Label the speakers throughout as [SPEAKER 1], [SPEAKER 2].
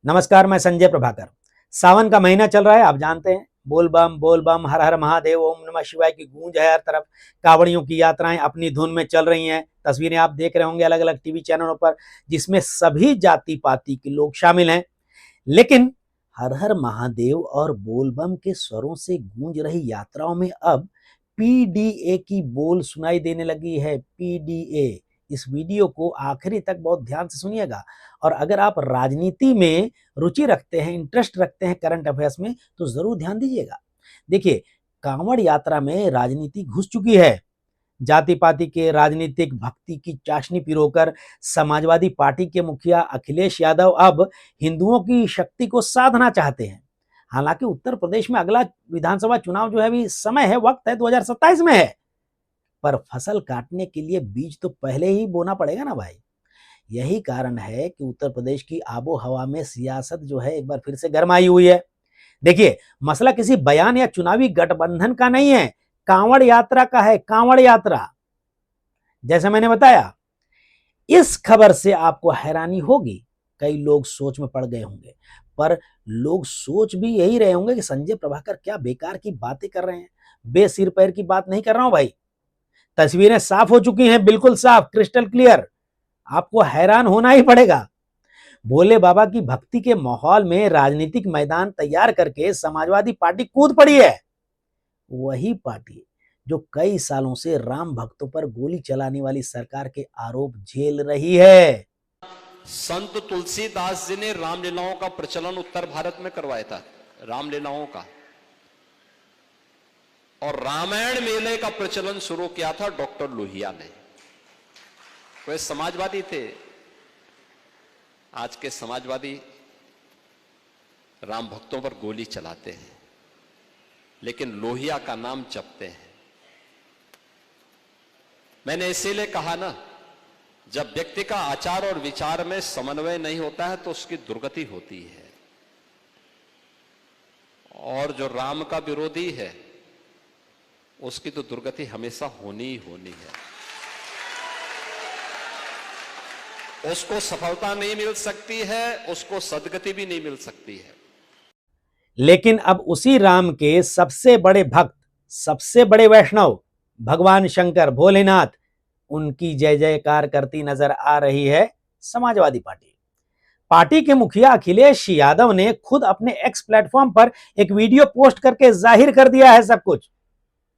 [SPEAKER 1] नमस्कार, मैं संजय प्रभाकर। सावन का महीना चल रहा है, आप जानते हैं। बोल बम हर हर महादेव ओम नमः शिवाय की गूंज है हर तरफ। कांवड़ियों की यात्राएं अपनी धुन में चल रही हैं। तस्वीरें आप देख रहे होंगे अलग अलग टीवी चैनलों पर, जिसमें सभी जाति पाति के लोग शामिल हैं। लेकिन हर हर महादेव और बोल बम के स्वरों से गूंज रही यात्राओं में अब पीडीए की बोल सुनाई देने लगी है। पीडीए, इस वीडियो को आखिरी तक बहुत ध्यान से सुनिएगा। और अगर आप राजनीति में रुचि रखते हैं, इंटरेस्ट रखते हैं करंट अफेयर्स में, तो जरूर ध्यान दीजिएगा। देखिए, कांवड़ यात्रा में राजनीति घुस चुकी है। जाति पाति के राजनीतिक भक्ति की चाशनी पिरोकर समाजवादी पार्टी के मुखिया अखिलेश यादव अब हिंदुओं की शक्ति को साधना चाहते हैं। हालांकि उत्तर प्रदेश में अगला विधानसभा चुनाव जो है अभी समय है, वक्त है, 2027 में है। पर फसल काटने के लिए बीज तो पहले ही बोना पड़ेगा ना भाई। यही कारण है कि उत्तर प्रदेश की आबो हवा में सियासत जो है एक बार फिर से गरमाई हुई है। देखिए, मसला किसी बयान या चुनावी गठबंधन का नहीं है, कांवड़ यात्रा का है। कांवड़ यात्रा, जैसा मैंने बताया, इस खबर से आपको हैरानी होगी। कई लोग सोच में पड़ गए होंगे, पर लोग सोच भी यही रहे होंगे कि संजय प्रभाकर क्या बेकार की बातें कर रहे हैं। बेसिर पैर की बात नहीं कर रहा हूं भाई। तस्वीरें साफ हो चुकी हैं, बिल्कुल साफ, क्रिस्टल क्लियर। आपको हैरान होना ही पड़ेगा। भोले बाबा की भक्ति के माहौल में राजनीतिक मैदान तैयार करके समाजवादी पार्टी कूद पड़ी है। वही पार्टी जो कई सालों से राम भक्तों पर गोली चलाने वाली सरकार के आरोप झेल रही है।
[SPEAKER 2] संत तुलसीदास जी ने रामलीलाओं का प्रचलन उत्तर भारत में करवाया था, रामलीलाओं का। और रामायण मेले का प्रचलन शुरू किया था डॉक्टर लोहिया ने। वे समाजवादी थे। आज के समाजवादी राम भक्तों पर गोली चलाते हैं, लेकिन लोहिया का नाम जपते हैं। मैंने इसीलिए कहा ना, जब व्यक्ति का आचार और विचार में समन्वय नहीं होता है तो उसकी दुर्गति होती है। और जो राम का विरोधी है उसकी तो दुर्गति हमेशा होनी ही होनी है। उसको सफलता नहीं मिल सकती है, उसको सदगति भी नहीं मिल सकती है।
[SPEAKER 1] लेकिन अब उसी राम के सबसे बड़े भक्त, सबसे बड़े वैष्णव भगवान शंकर भोलेनाथ, उनकी जय जयकार करती नजर आ रही है समाजवादी पार्टी। पार्टी के मुखिया अखिलेश यादव ने खुद अपने एक्स प्लेटफॉर्म पर एक वीडियो पोस्ट करके जाहिर कर दिया है सब कुछ।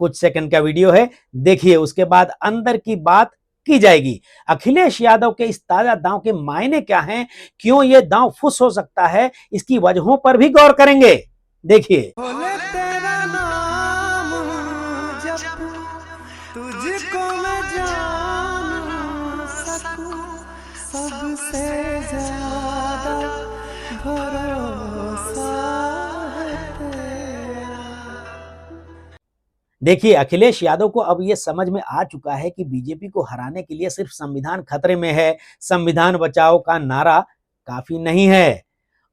[SPEAKER 1] कुछ सेकंड का वीडियो है, देखिए, उसके बाद अंदर की बात की जाएगी। अखिलेश यादव के इस ताजा दांव के मायने क्या हैं, क्यों यह दांव फुस हो सकता है, इसकी वजहों पर भी गौर करेंगे। देखिए,
[SPEAKER 3] तुझको मैं जान सकूं, सबसे ज्यादा भरोसा है तेरा।
[SPEAKER 1] देखिए, अखिलेश यादव को अब यह समझ में आ चुका है कि बीजेपी को हराने के लिए सिर्फ संविधान खतरे में है, संविधान बचाओ का नारा काफी नहीं है।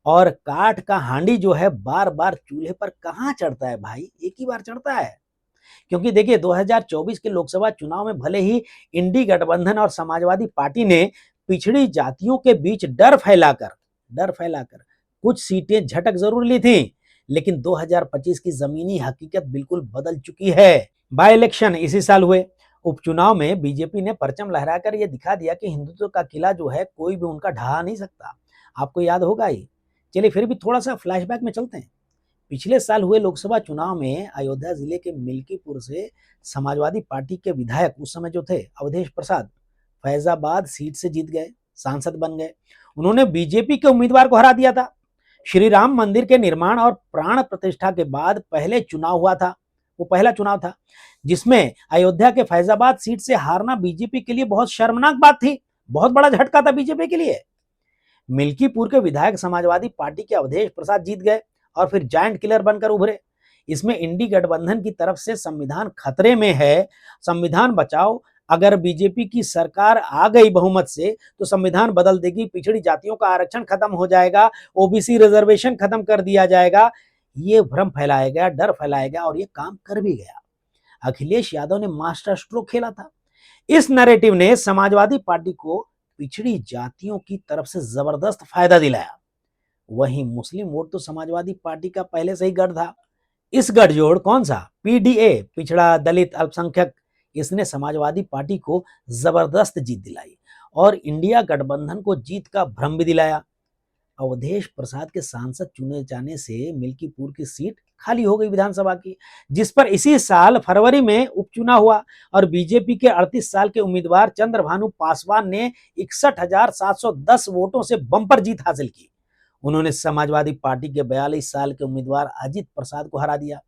[SPEAKER 1] और काठ का हांडी जो है बार बार चूल्हे पर कहां चढ़ता है भाई, एक ही बार चढ़ता है। क्योंकि देखिए, 2024 के लोकसभा चुनाव में भले ही इंडी गठबंधन और समाजवादी पार्टी ने पिछड़ी जातियों के बीच डर फैलाकर कुछ सीटें झटक जरूर ली थी, लेकिन 2025 की जमीनी हकीकत बिल्कुल बदल चुकी है। बाय इलेक्शन इसी साल हुए। उपचुनाव में बीजेपी ने परचम लहराकर यह दिखा दिया कि हिंदुत्व का किला जो है कोई भी उनका ढहा नहीं सकता। आपको याद होगा ही। चलिए फिर भी थोड़ा सा फ्लैशबैक में चलते हैं। पिछले साल हुए लोकसभा चुनाव में अयोध्या जिले के मिल्कीपुर से समाजवादी पार्टी के विधायक उस समय जो थे अवधेश प्रसाद, फैजाबाद सीट से जीत गए, सांसद बन गए। उन्होंने बीजेपी के उम्मीदवार को हरा दिया था। श्री राम मंदिर के निर्माण और प्राण प्रतिष्ठा के बाद पहले चुनाव हुआ था, वो पहला चुनाव था जिसमें अयोध्या के फैजाबाद सीट से हारना बीजेपी के लिए बहुत शर्मनाक बात थी, बहुत बड़ा झटका था बीजेपी के लिए। मिल्कीपुर के विधायक समाजवादी पार्टी के अवधेश प्रसाद जीत गए और फिर जायंट किलर बनकर उभरे। इसमें इंडी गठबंधन की तरफ से संविधान खतरे में है, संविधान बचाओ, अगर बीजेपी की सरकार आ गई बहुमत से तो संविधान बदल देगी, पिछड़ी जातियों का आरक्षण खत्म हो जाएगा, ओबीसी रिजर्वेशन खत्म कर दिया जाएगा। ये भ्रम फैलाया गया, डर फैलाया गया और ये काम कर भी गया। अखिलेश यादव ने मास्टर स्ट्रोक खेला था। इस नैरेटिव ने समाजवादी पार्टी को पिछड़ी जातियों की तरफ से जबरदस्त फायदा दिलाया। वहीं मुस्लिम वोट तो समाजवादी पार्टी का पहले से ही गढ़ था। इस गठजोड़ कौन सा, पीडीए, पिछड़ा दलित अल्पसंख्यक, इसने समाजवादी पार्टी को जबरदस्त जीत दिलाई और इंडिया गठबंधन को जीत का भ्रम भी दिलाया। अवधेश प्रसाद के सांसद चुने जाने से मिल्कीपुर की सीट खाली हो गई विधानसभा की, जिस पर इसी साल फरवरी में उपचुनाव हुआ और बीजेपी के 38 साल के उम्मीदवार चंद्रभानु पासवान ने 61,710 वोटों से बम्पर जीत हासिल की। उन्होंने समाजवादी पार्टी के 42 साल के उम्मीदवार अजित प्रसाद को हरा दिया।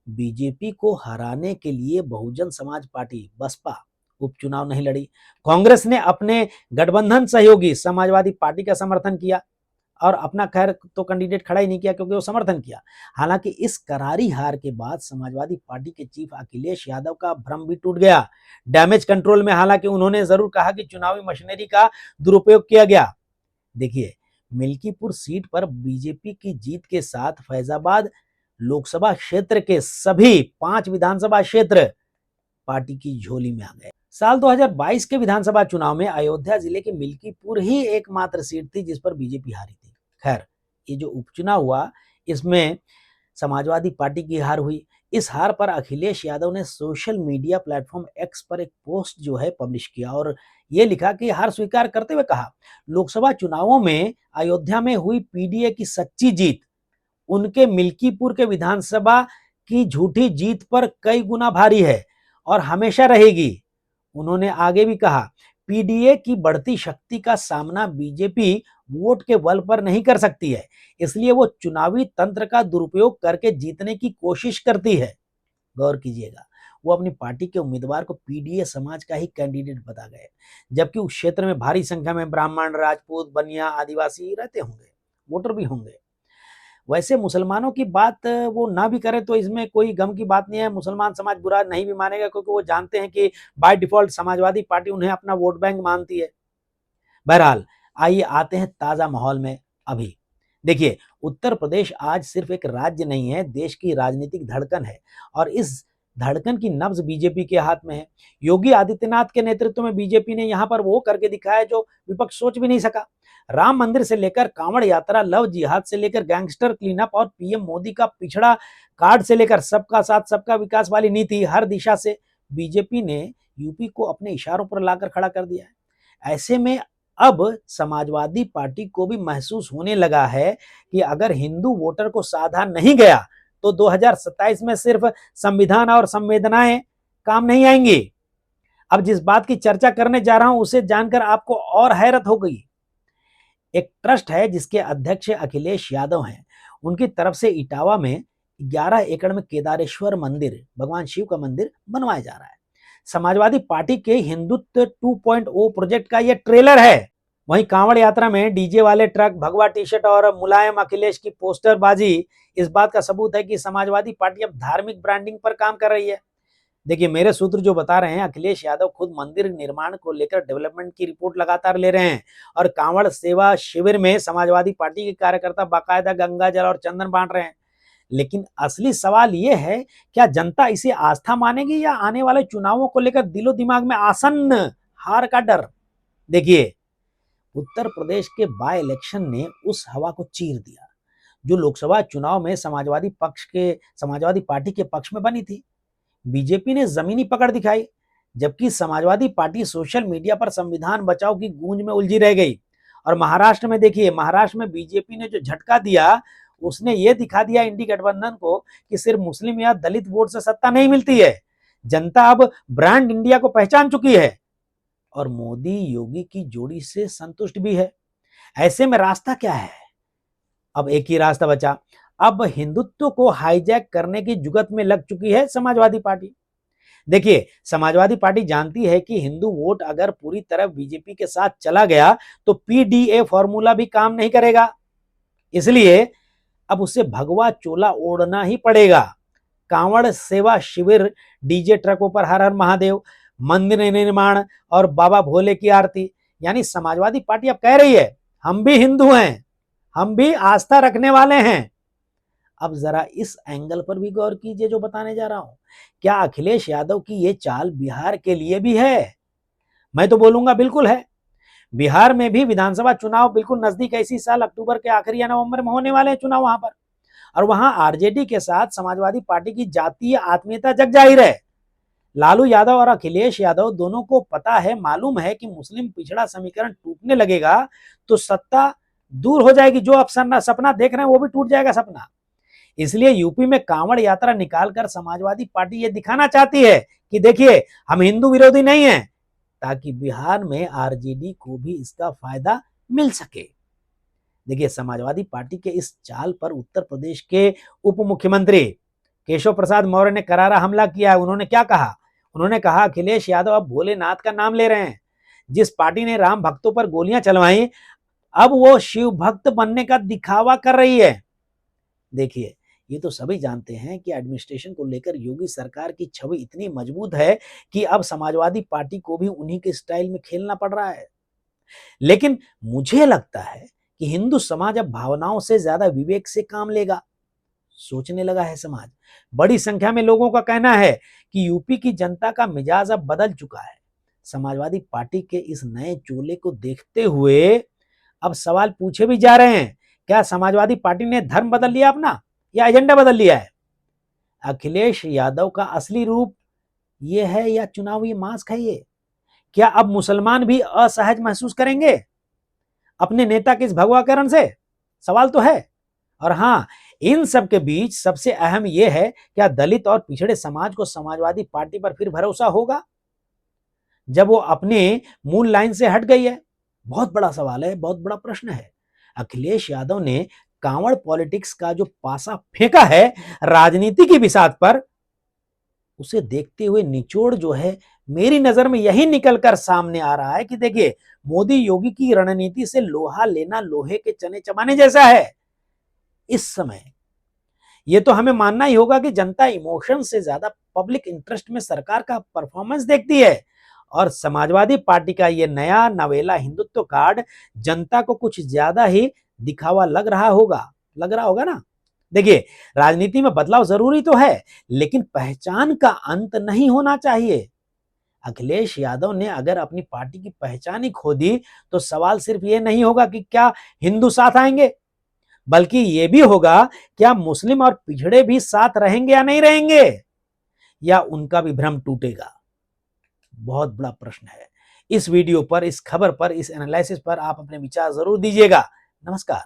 [SPEAKER 1] बीजेपी को हराने के लिए बहुजन समाज पार्टी बसपा उपचुनाव नहीं लड़ी। कांग्रेस ने अपने गठबंधन सहयोगी समाजवादी पार्टी का समर्थन किया और अपना खैर तो कैंडिडेट खड़ा ही नहीं किया क्योंकि वो समर्थन किया। हालांकि इस करारी हार के बाद समाजवादी पार्टी के चीफ अखिलेश यादव का भ्रम भी टूट गया। डैमेज कंट्रोल में हालांकि उन्होंने जरूर कहा कि चुनावी मशीनरी का दुरुपयोग किया गया। देखिए, मिल्कीपुर सीट पर बीजेपी की जीत के साथ फैजाबाद लोकसभा क्षेत्र के सभी 5 विधानसभा क्षेत्र पार्टी की झोली में आ गए। साल 2022 के विधानसभा चुनाव में अयोध्या जिले के मिल्कीपुर ही एकमात्र सीट थी जिस पर बीजेपी हारी थी। खैर, ये जो उपचुनाव हुआ इसमें समाजवादी पार्टी की हार हुई। इस हार पर अखिलेश यादव ने सोशल मीडिया प्लेटफॉर्म एक्स पर एक पोस्ट जो है पब्लिश किया और ये लिखा कि हार स्वीकार करते हुए कहा, लोकसभा चुनावों में अयोध्या में हुई पीडीए की सच्ची जीत उनके मिल्कीपुर के विधानसभा की झूठी जीत पर कई गुना भारी है और हमेशा रहेगी। उन्होंने आगे भी कहा, पीडीए की बढ़ती शक्ति का सामना बीजेपी वोट के बल पर नहीं कर सकती है, इसलिए वो चुनावी तंत्र का दुरुपयोग करके जीतने की कोशिश करती है। गौर कीजिएगा, वो अपनी पार्टी के उम्मीदवार को पीडीए समाज का ही कैंडिडेट बता गए, जबकि उस क्षेत्र में भारी संख्या में ब्राह्मण, राजपूत, बनिया, आदिवासी रहते होंगे, वोटर भी होंगे। वैसे मुसलमानों की बात वो ना भी करें तो इसमें कोई गम की बात नहीं है। मुसलमान समाज बुरा नहीं भी मानेगा क्योंकि वो जानते हैं कि बाय डिफॉल्ट समाजवादी पार्टी उन्हें अपना वोट बैंक मानती है। बहरहाल, आइए आते हैं ताजा माहौल में। अभी देखिए, उत्तर प्रदेश आज सिर्फ एक राज्य नहीं है, देश की राजनीतिक धड़कन है और इस धड़कन की नब्ज बीजेपी के हाथ में है। योगी आदित्यनाथ के नेतृत्व में बीजेपी ने यहां पर वो करके दिखाया जो विपक्ष सोच भी नहीं सका। राम मंदिर से लेकर कांवड़ यात्रा, लव जिहाद से लेकर गैंगस्टर क्लीनअप और पीएम मोदी का पिछड़ा कार्ड से लेकर सबका साथ सबका विकास वाली नीति, हर दिशा से बीजेपी ने यूपी को अपने इशारों पर लाकर खड़ा कर दिया है। ऐसे में अब समाजवादी पार्टी को भी महसूस होने लगा है कि अगर हिंदू वोटर को साधा नहीं गया तो 2027 में सिर्फ संविधान और संवेदनाएं काम नहीं आएंगी। अब जिस बात की चर्चा करने जा रहा हूं उसे जानकर आपको और हैरत हो गई। एक ट्रस्ट है जिसके अध्यक्ष अखिलेश यादव हैं, उनकी तरफ से इटावा में 11 एकड़ में केदारेश्वर मंदिर, भगवान शिव का मंदिर बनवाया जा रहा है। समाजवादी पार्टी के हिंदुत्व 2.0 प्रोजेक्ट का यह ट्रेलर है। वहीं कांवड़ यात्रा में डीजे वाले ट्रक, भगवा टी शर्ट और मुलायम अखिलेश की पोस्टरबाजी इस बात का सबूत है कि समाजवादी पार्टी अब धार्मिक ब्रांडिंग पर काम कर रही है। देखिए, मेरे सूत्र जो बता रहे हैं, अखिलेश यादव खुद मंदिर निर्माण को लेकर डेवलपमेंट की रिपोर्ट लगातार ले रहे हैं और कांवड़ सेवा शिविर में समाजवादी पार्टी के कार्यकर्ता बाकायदा गंगा जल और चंदन बांट रहे हैं। लेकिन असली सवाल यह है, क्या जनता इसे आस्था मानेगी या आने वाले चुनावों को लेकर दिलो दिमाग में आसन्न हार का डर? देखिए, उत्तर प्रदेश के बाय इलेक्शन ने उस हवा को चीर दिया जो लोकसभा चुनाव में समाजवादी पार्टी के पक्ष में बनी थी। बीजेपी ने जमीनी पकड़ दिखाई, जबकि समाजवादी पार्टी सोशल मीडिया पर संविधान बचाओ की गूंज में उलझी रह गई। और महाराष्ट्र में देखिए, महाराष्ट्र में बीजेपी ने जो झटका दिया उसने ये दिखा दिया इंडी गठबंधन को कि सिर्फ मुस्लिम या दलित वोट से सत्ता नहीं मिलती है। जनता अब ब्रांड इंडिया को पहचान चुकी है और मोदी योगी की जोड़ी से संतुष्ट भी है। ऐसे में रास्ता क्या है? अब एक ही रास्ता बचा। अब हिंदुत्व को हाईजैक करने की जुगत में लग चुकी है समाजवादी पार्टी। देखिए, समाजवादी पार्टी जानती है कि हिंदू वोट अगर पूरी तरह बीजेपी के साथ चला गया तो पीडीए फॉर्मूला भी काम नहीं करेगा, इसलिए अब उसे भगवा चोला ओढ़ना ही पड़ेगा। कांवड़ सेवा शिविर, डीजे ट्रकों पर हर हर महादेव, मंदिर निर्माण और बाबा भोले की आरती, यानी समाजवादी पार्टी अब कह रही है हम भी हिंदू हैं, हम भी आस्था रखने वाले हैं। अब जरा इस एंगल पर भी गौर कीजिए जो बताने जा रहा हूं। क्या अखिलेश यादव की ये चाल बिहार के लिए भी है? मैं तो बोलूंगा बिल्कुल है। बिहार में भी विधानसभा चुनाव बिल्कुल नजदीक है, इसी साल अक्टूबर के आखिरी या नवंबर में होने वाले हैं चुनाव वहां पर। और वहां आरजेडी के साथ समाजवादी पार्टी की जातीय आत्मीयता जग जाहिर है। लालू यादव और अखिलेश यादव दोनों को पता है, मालूम है कि मुस्लिम पिछड़ा समीकरण टूटने लगेगा तो सत्ता दूर हो जाएगी। जो अब सपना देख रहे हैं वो भी टूट जाएगा सपना। इसलिए यूपी में कांवड़ यात्रा निकालकर समाजवादी पार्टी ये दिखाना चाहती है कि देखिए हम हिंदू विरोधी नहीं हैं, ताकि बिहार में आरजेडी को भी इसका फायदा मिल सके। देखिए समाजवादी पार्टी के इस चाल पर उत्तर प्रदेश के उप मुख्यमंत्री केशव प्रसाद मौर्य ने करारा हमला किया है। उन्होंने क्या कहा? उन्होंने कहा अखिलेश यादव अब भोलेनाथ का नाम ले रहे हैं। जिस पार्टी ने राम भक्तों पर गोलियां चलवाई, अब वो शिव भक्त बनने का दिखावा कर रही है। देखिए ये तो सभी जानते हैं कि एडमिनिस्ट्रेशन को लेकर योगी सरकार की छवि इतनी मजबूत है कि अब समाजवादी पार्टी को भी उन्हीं के स्टाइल में खेलना पड़ रहा है। लेकिन मुझे लगता है कि हिंदू समाज अब भावनाओं से ज्यादा विवेक से काम लेगा। सोचने लगा है समाज। बड़ी संख्या में लोगों का कहना है कि यूपी की जनता का मिजाज अब बदल चुका है। समाजवादी पार्टी के इस नए चोले को देखते हुए अब सवाल पूछे भी जा रहे हैं, क्या समाजवादी पार्टी ने धर्म बदल लिया अपना या एजेंडा बदल लिया है? अखिलेश यादव का असली रूप ये है या चुनावी मास्क है ये? क्या अब मुसलमान भी असहज महसूस करेंगे अपने नेता के इस भगवाकरण से? सवाल तो है। और हाँ, इन सब के बीच सबसे अहम यह है, क्या दलित और पिछड़े समाज को समाजवादी पार्टी पर फिर भरोसा होगा जब वो अपने मूल लाइन से हट गई है? बहुत बड़ा सवाल है, बहुत बड़ा प्रश्न है। अखिलेश यादव ने कांवड़ पॉलिटिक्स का जो पासा फेंका है राजनीति की बिसात पर, उसे देखते हुए निचोड़ जो है मेरी नजर में यही निकलकर सामने आ रहा है कि देखिए मोदी योगी की रणनीति से लोहा लेना लोहे के चने चबाने जैसा है। इस समय ये तो हमें मानना ही होगा कि जनता इमोशन से ज्यादा पब्लिक इंटरेस्ट में सरकार का परफॉर्मेंस देखती है। और समाजवादी पार्टी का ये नया नवेला हिंदुत्व कार्ड जनता को कुछ ज्यादा ही दिखावा लग रहा होगा ना। देखिए राजनीति में बदलाव जरूरी तो है, लेकिन पहचान का अंत नहीं होना चाहिए। अखिलेश यादव ने अगर अपनी पार्टी की पहचान ही खो दी तो सवाल सिर्फ ये नहीं होगा कि क्या हिंदू साथ आएंगे, बल्कि ये भी होगा क्या मुस्लिम और पिछड़े भी साथ रहेंगे या नहीं रहेंगे, या उनका भी भ्रम टूटेगा। बहुत बड़ा प्रश्न है। इस वीडियो पर, इस खबर पर, इस एनालिसिस पर आप अपने विचार जरूर दीजिएगा। नमस्कार।